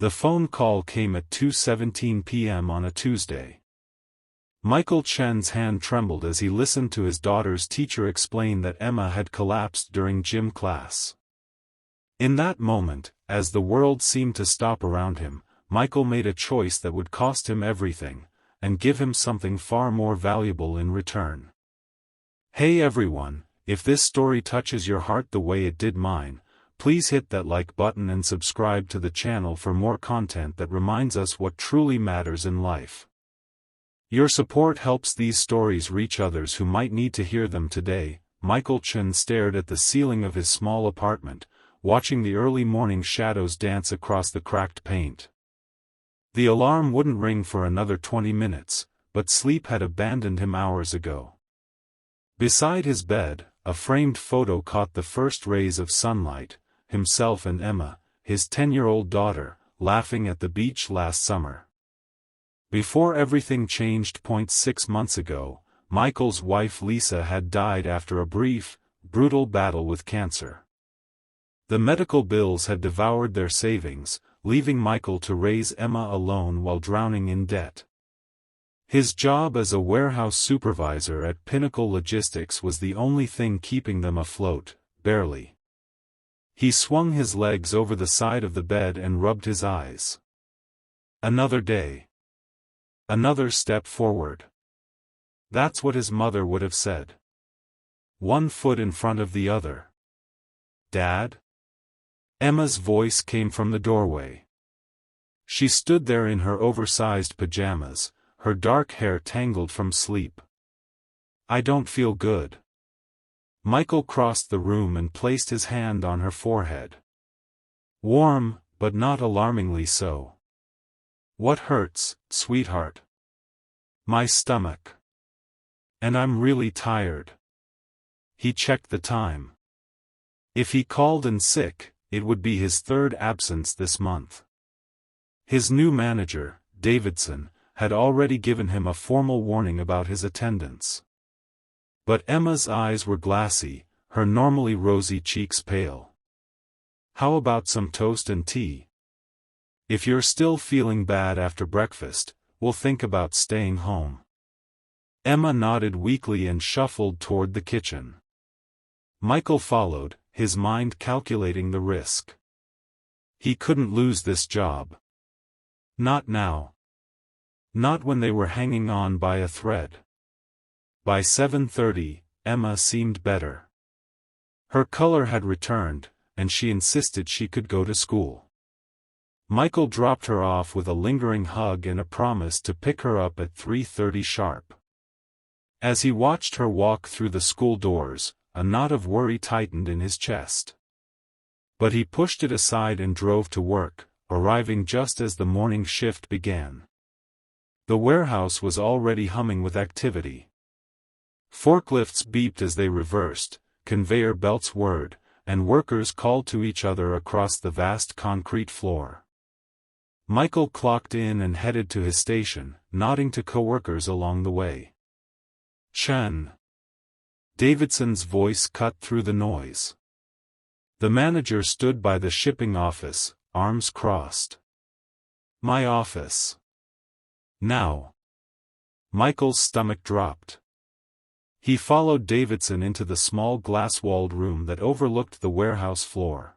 The phone call came at 2:17 p.m. on a Tuesday. Michael Chen's hand trembled as he listened to his daughter's teacher explain that Emma had collapsed during gym class. In that moment, as the world seemed to stop around him, Michael made a choice that would cost him everything, and give him something far more valuable in return. Hey everyone, if this story touches your heart the way it did mine, please hit that like button and subscribe to the channel for more content that reminds us what truly matters in life. Your support helps these stories reach others who might need to hear them today. Michael Chen stared at the ceiling of his small apartment, watching the early morning shadows dance across the cracked paint. The alarm wouldn't ring for another 20 minutes, but sleep had abandoned him hours ago. Beside his bed, a framed photo caught the first rays of sunlight, himself and Emma, his 10-year-old daughter, laughing at the beach last summer. Before everything changed 6 months ago, Michael's wife Lisa had died after a brief, brutal battle with cancer. The medical bills had devoured their savings, leaving Michael to raise Emma alone while drowning in debt. His job as a warehouse supervisor at Pinnacle Logistics was the only thing keeping them afloat, barely. He swung his legs over the side of the bed and rubbed his eyes. Another day. Another step forward. That's what his mother would have said. One foot in front of the other. Dad? Emma's voice came from the doorway. She stood there in her oversized pajamas, her dark hair tangled from sleep. I don't feel good. Michael crossed the room and placed his hand on her forehead. Warm, but not alarmingly so. What hurts, sweetheart? My stomach. And I'm really tired. He checked the time. If he called in sick, it would be his third absence this month. His new manager, Davidson, had already given him a formal warning about his attendance. But Emma's eyes were glassy, her normally rosy cheeks pale. How about some toast and tea? If you're still feeling bad after breakfast, we'll think about staying home. Emma nodded weakly and shuffled toward the kitchen. Michael followed, his mind calculating the risk. He couldn't lose this job. Not now. Not when they were hanging on by a thread. By 7:30, Emma seemed better. Her color had returned, and she insisted she could go to school. Michael dropped her off with a lingering hug and a promise to pick her up at 3:30 sharp. As he watched her walk through the school doors, a knot of worry tightened in his chest. But he pushed it aside and drove to work, arriving just as the morning shift began. The warehouse was already humming with activity. Forklifts beeped as they reversed, conveyor belts whirred, and workers called to each other across the vast concrete floor. Michael clocked in and headed to his station, nodding to coworkers along the way. Chen. Davidson's voice cut through the noise. The manager stood by the shipping office, arms crossed. My office. Now. Michael's stomach dropped. He followed Davidson into the small glass-walled room that overlooked the warehouse floor.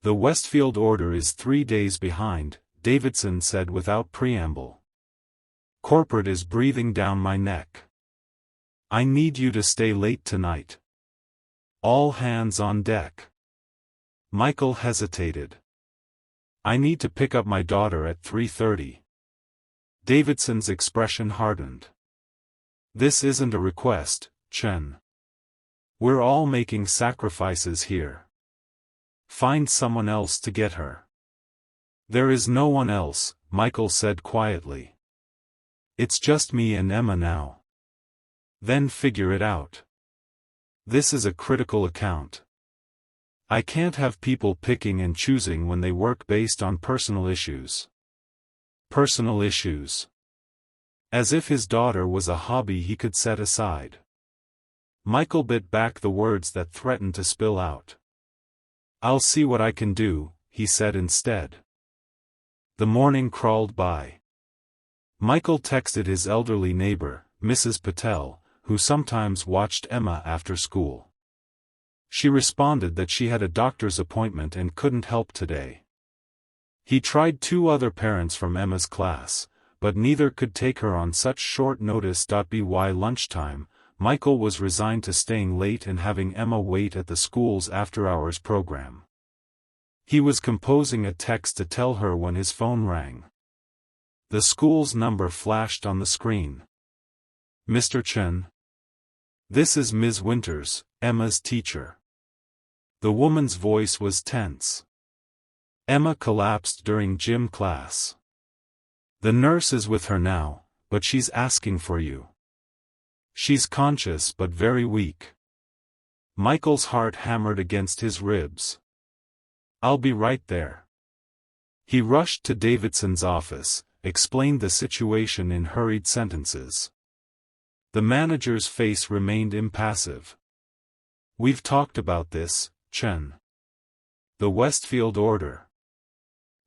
The Westfield order is 3 days behind, Davidson said without preamble. Corporate is breathing down my neck. I need you to stay late tonight. All hands on deck. Michael hesitated. I need to pick up my daughter at 3:30. Davidson's expression hardened. This isn't a request, Chen. We're all making sacrifices here. Find someone else to get her. There is no one else, Michael said quietly. It's just me and Emma now. Then figure it out. This is a critical account. I can't have people picking and choosing when they work based on personal issues. Personal issues. As if his daughter was a hobby he could set aside. Michael bit back the words that threatened to spill out. I'll see what I can do, he said instead. The morning crawled by. Michael texted his elderly neighbor, Mrs. Patel, who sometimes watched Emma after school. She responded that she had a doctor's appointment and couldn't help today. He tried 2 other parents from Emma's class, but neither could take her on such short notice. By lunchtime, Michael was resigned to staying late and having Emma wait at the school's after-hours program. He was composing a text to tell her when his phone rang. The school's number flashed on the screen. "Mr. Chen?" "This is Ms. Winters, Emma's teacher." The woman's voice was tense. "Emma collapsed during gym class. The nurse is with her now, but she's asking for you. She's conscious but very weak." Michael's heart hammered against his ribs. "I'll be right there." He rushed to Davidson's office, explained the situation in hurried sentences. The manager's face remained impassive. "We've talked about this, Chen." "The Westfield order."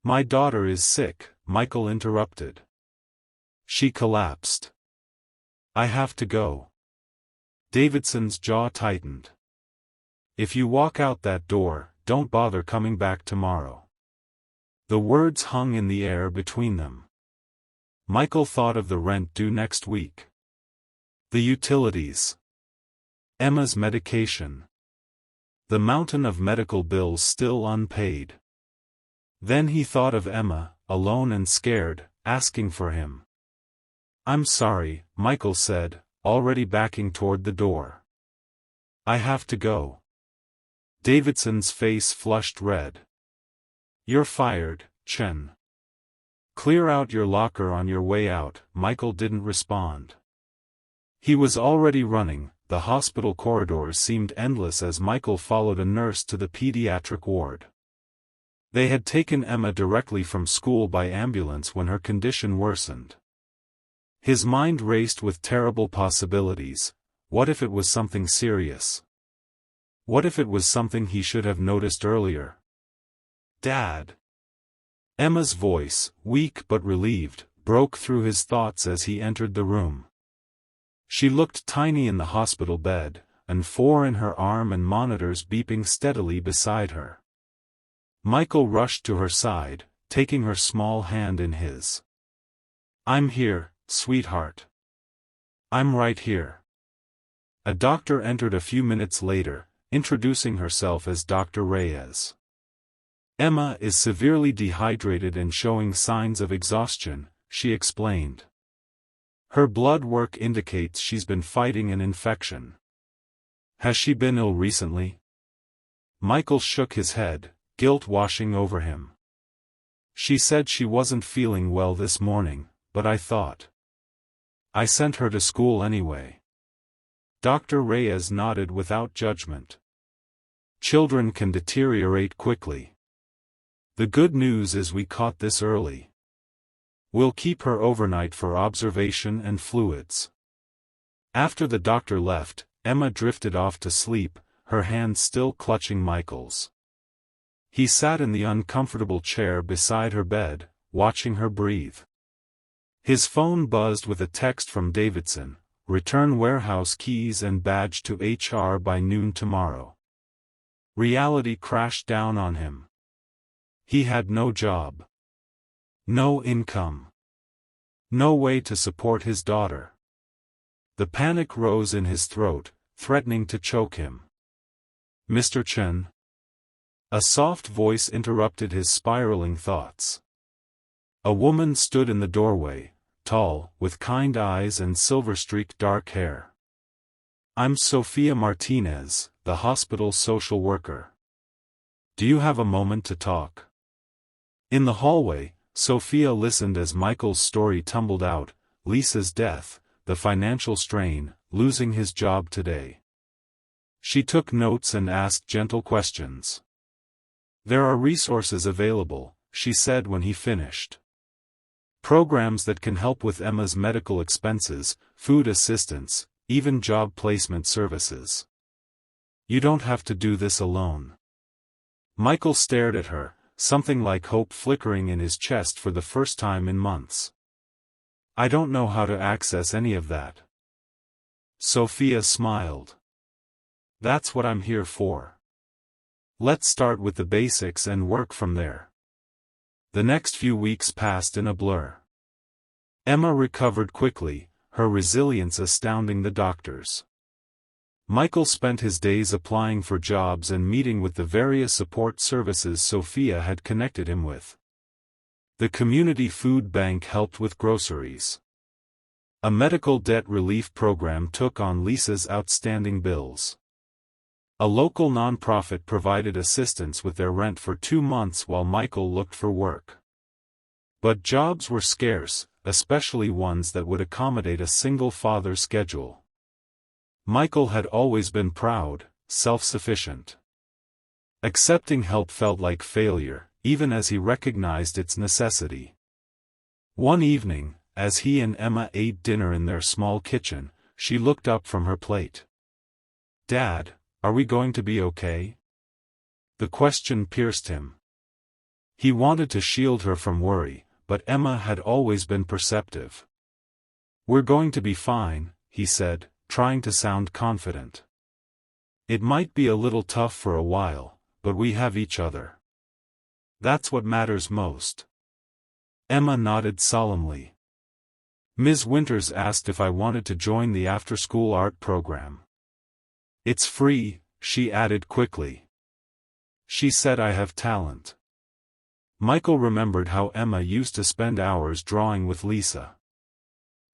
"My daughter is sick," Michael interrupted. "She collapsed. I have to go." Davidson's jaw tightened. "If you walk out that door, don't bother coming back tomorrow." The words hung in the air between them. Michael thought of the rent due next week. The utilities. Emma's medication. The mountain of medical bills still unpaid. Then he thought of Emma, alone and scared, asking for him. "I'm sorry," Michael said, already backing toward the door. "I have to go." Davidson's face flushed red. "You're fired, Chen. Clear out your locker on your way out." Michael didn't respond. He was already running. The hospital corridors seemed endless as Michael followed a nurse to the pediatric ward. They had taken Emma directly from school by ambulance when her condition worsened. His mind raced with terrible possibilities. What if it was something serious? What if it was something he should have noticed earlier? "Dad!" Emma's voice, weak but relieved, broke through his thoughts as he entered the room. She looked tiny in the hospital bed, an 4 in her arm and monitors beeping steadily beside her. Michael rushed to her side, taking her small hand in his. "I'm here, sweetheart. I'm right here." A doctor entered a few minutes later, introducing herself as Dr. Reyes. "Emma is severely dehydrated and showing signs of exhaustion," she explained. "Her blood work indicates she's been fighting an infection." "Has she been ill recently?" Michael shook his head, guilt washing over him. "She said she wasn't feeling well this morning, but I thought I sent her to school anyway." Dr. Reyes nodded without judgment. "Children can deteriorate quickly. The good news is we caught this early. We'll keep her overnight for observation and fluids." After the doctor left, Emma drifted off to sleep, her hand still clutching Michael's. He sat in the uncomfortable chair beside her bed, watching her breathe. His phone buzzed with a text from Davidson: "Return warehouse keys and badge to HR by noon tomorrow." Reality crashed down on him. He had no job. No income. No way to support his daughter. The panic rose in his throat, threatening to choke him. "Mr. Chen?" A soft voice interrupted his spiraling thoughts. A woman stood in the doorway, tall, with kind eyes and silver-streaked dark hair. "I'm Sophia Martinez, the hospital social worker. Do you have a moment to talk?" In the hallway, Sophia listened as Michael's story tumbled out: Lisa's death, the financial strain, losing his job today. She took notes and asked gentle questions. "There are resources available," she said when he finished. "Programs that can help with Emma's medical expenses, food assistance, even job placement services. You don't have to do this alone." Michael stared at her, something like hope flickering in his chest for the first time in months. "I don't know how to access any of that." Sophia smiled. "That's what I'm here for. Let's start with the basics and work from there." The next few weeks passed in a blur. Emma recovered quickly, her resilience astounding the doctors. Michael spent his days applying for jobs and meeting with the various support services Sophia had connected him with. The community food bank helped with groceries. A medical debt relief program took on Lisa's outstanding bills. A local nonprofit provided assistance with their rent for 2 months while Michael looked for work. But jobs were scarce, especially ones that would accommodate a single father schedule. Michael had always been proud, self-sufficient. Accepting help felt like failure, even as he recognized its necessity. One evening, as he and Emma ate dinner in their small kitchen, she looked up from her plate. "Dad, are we going to be okay?" The question pierced him. He wanted to shield her from worry, but Emma had always been perceptive. "We're going to be fine," he said, trying to sound confident. "It might be a little tough for a while, but we have each other. That's what matters most." Emma nodded solemnly. "Ms. Winters asked if I wanted to join the after-school art program. It's free," she added quickly. "She said I have talent." Michael remembered how Emma used to spend hours drawing with Lisa.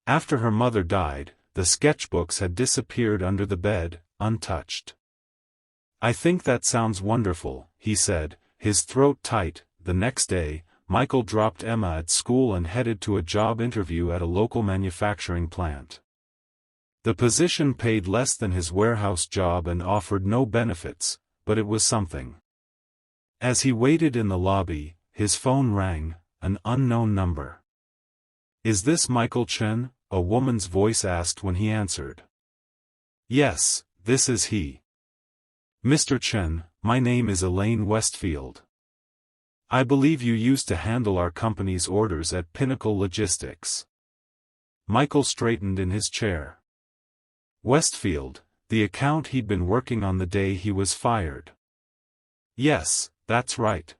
After her mother died, the sketchbooks had disappeared under the bed, untouched. "I think that sounds wonderful," he said, his throat tight. The next day, Michael dropped Emma at school and headed to a job interview at a local manufacturing plant. The position paid less than his warehouse job and offered no benefits, but it was something. As he waited in the lobby, his phone rang, an unknown number. "Is this Michael Chen?" a woman's voice asked when he answered. "Yes, this is he. Mr. Chen, my name is Elaine Westfield. I believe you used to handle our company's orders at Pinnacle Logistics." Michael straightened in his chair. Westfield, the account he'd been working on the day he was fired. "Yes, that's right.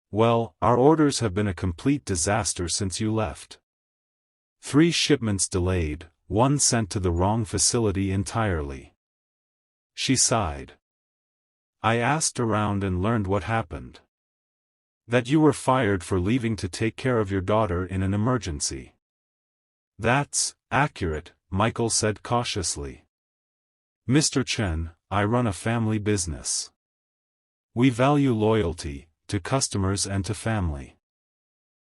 Well, our orders have been a complete disaster since you left. 3 shipments delayed, 1 sent to the wrong facility entirely." She sighed. "I asked around and learned what happened. That you were fired for leaving to take care of your daughter in an emergency." "That's accurate," Michael said cautiously. "Mr. Chen, I run a family business. We value loyalty, to customers and to family.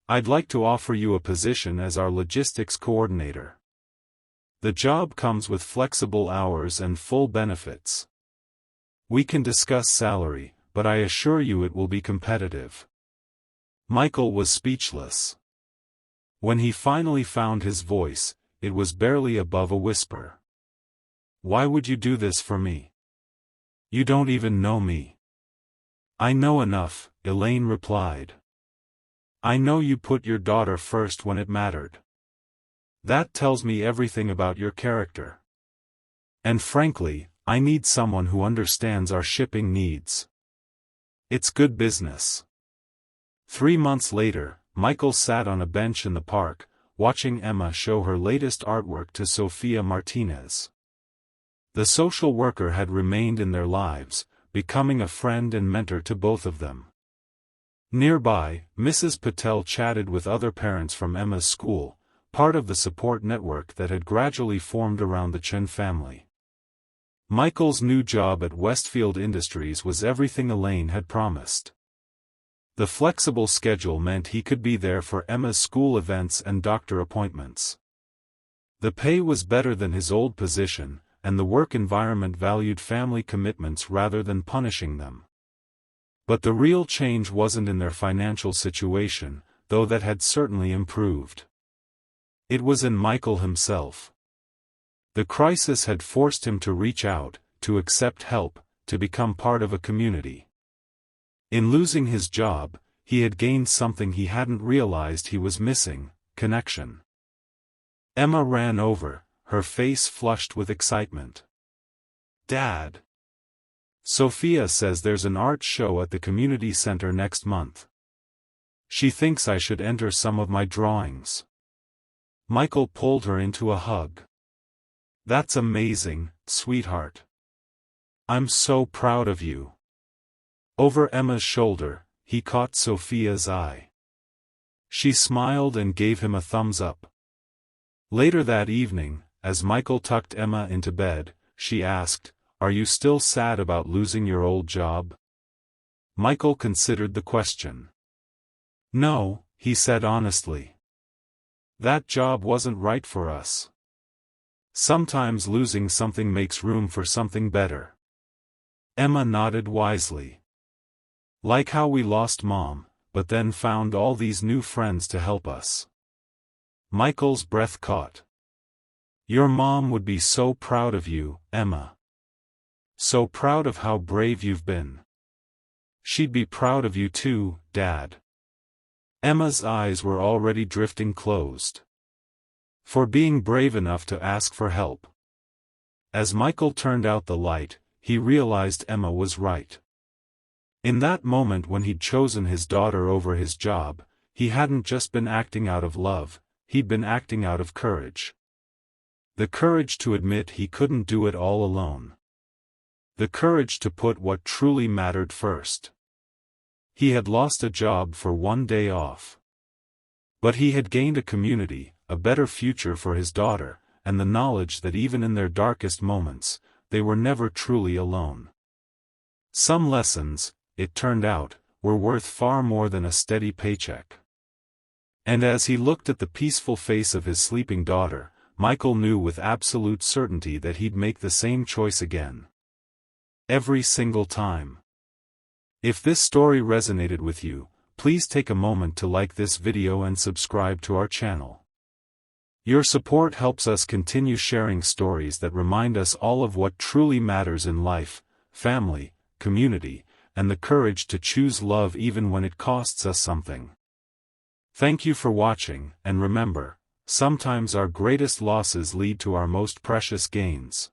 I'd like to offer you a position as our logistics coordinator. The job comes with flexible hours and full benefits. We can discuss salary, but I assure you it will be competitive." Michael was speechless. When he finally found his voice, it was barely above a whisper. "Why would you do this for me? You don't even know me." "I know enough," Elaine replied. "I know you put your daughter first when it mattered. That tells me everything about your character. And frankly, I need someone who understands our shipping needs. It's good business." 3 months later, Michael sat on a bench in the park, watching Emma show her latest artwork to Sofia Martinez. The social worker had remained in their lives, becoming a friend and mentor to both of them. Nearby, Mrs. Patel chatted with other parents from Emma's school, part of the support network that had gradually formed around the Chen family. Michael's new job at Westfield Industries was everything Elaine had promised. The flexible schedule meant he could be there for Emma's school events and doctor appointments. The pay was better than his old position, and the work environment valued family commitments rather than punishing them. But the real change wasn't in their financial situation, though that had certainly improved. It was in Michael himself. The crisis had forced him to reach out, to accept help, to become part of a community. In losing his job, he had gained something he hadn't realized he was missing: connection. Emma ran over, her face flushed with excitement. "Dad! Sophia says there's an art show at the community center next month. She thinks I should enter some of my drawings." Michael pulled her into a hug. "That's amazing, sweetheart. I'm so proud of you." Over Emma's shoulder, he caught Sophia's eye. She smiled and gave him a thumbs up. Later that evening, as Michael tucked Emma into bed, she asked, "Are you still sad about losing your old job?" Michael considered the question. "No," he said honestly. "That job wasn't right for us. Sometimes losing something makes room for something better." Emma nodded wisely. "Like how we lost Mom, but then found all these new friends to help us." Michael's breath caught. "Your mom would be so proud of you, Emma. So proud of how brave you've been. She'd be proud of you too, Dad." Emma's eyes were already drifting closed. For being brave enough to ask for help. As Michael turned out the light, he realized Emma was right. In that moment when he'd chosen his daughter over his job, he hadn't just been acting out of love, he'd been acting out of courage. The courage to admit he couldn't do it all alone. The courage to put what truly mattered first. He had lost a job for one day off. But he had gained a community, a better future for his daughter, and the knowledge that even in their darkest moments, they were never truly alone. Some lessons, it turned out, were worth far more than a steady paycheck. And as he looked at the peaceful face of his sleeping daughter, Michael knew with absolute certainty that he'd make the same choice again. Every single time. If this story resonated with you, please take a moment to like this video and subscribe to our channel. Your support helps us continue sharing stories that remind us all of what truly matters in life: family, community, and the courage to choose love even when it costs us something. Thank you for watching, and remember, sometimes our greatest losses lead to our most precious gains.